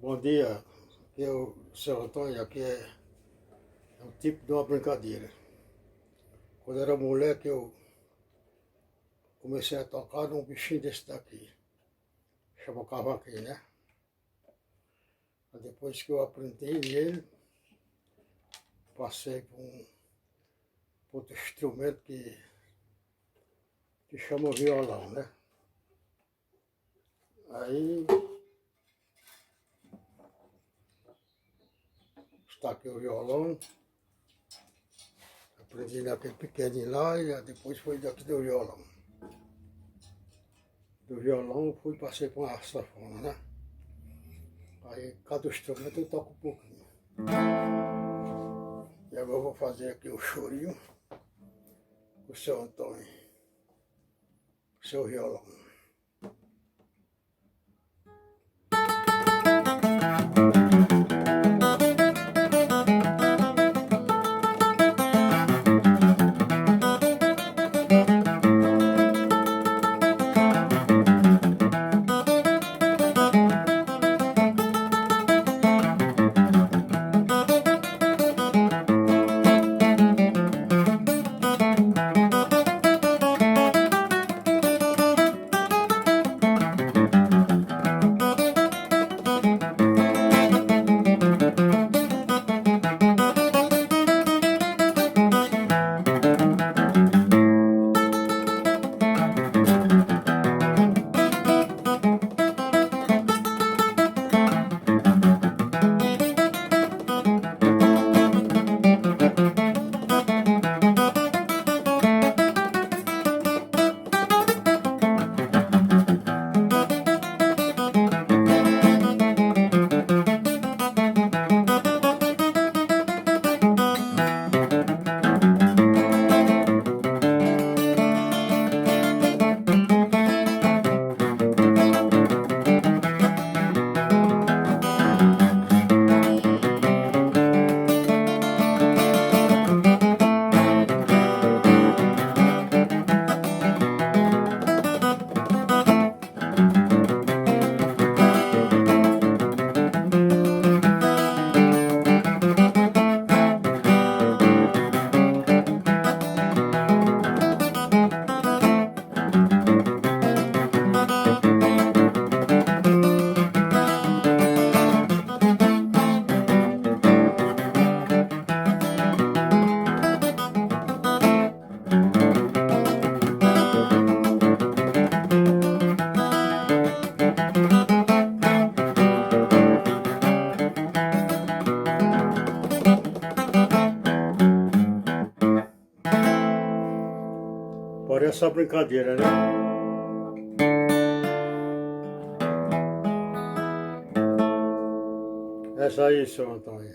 Bom dia, aqui é o seu Antônio, aqui é um tipo de uma brincadeira. Quando eu era moleque eu comecei a tocar num bichinho desse daqui, chama cavaquinho, né? Mas depois que eu aprendi nele, passei para um outro instrumento que chama violão, né? Aí está aqui o violão, aprendi naquele pequenininho lá e depois foi daqui do violão. Do violão fui passei para uma sanfona, né? Aí cada instrumento eu toco um pouquinho. E agora eu vou fazer aqui o chorinho com o seu Antônio, o seu violão. Parece uma brincadeira, né? Essa aí, seu Antônio.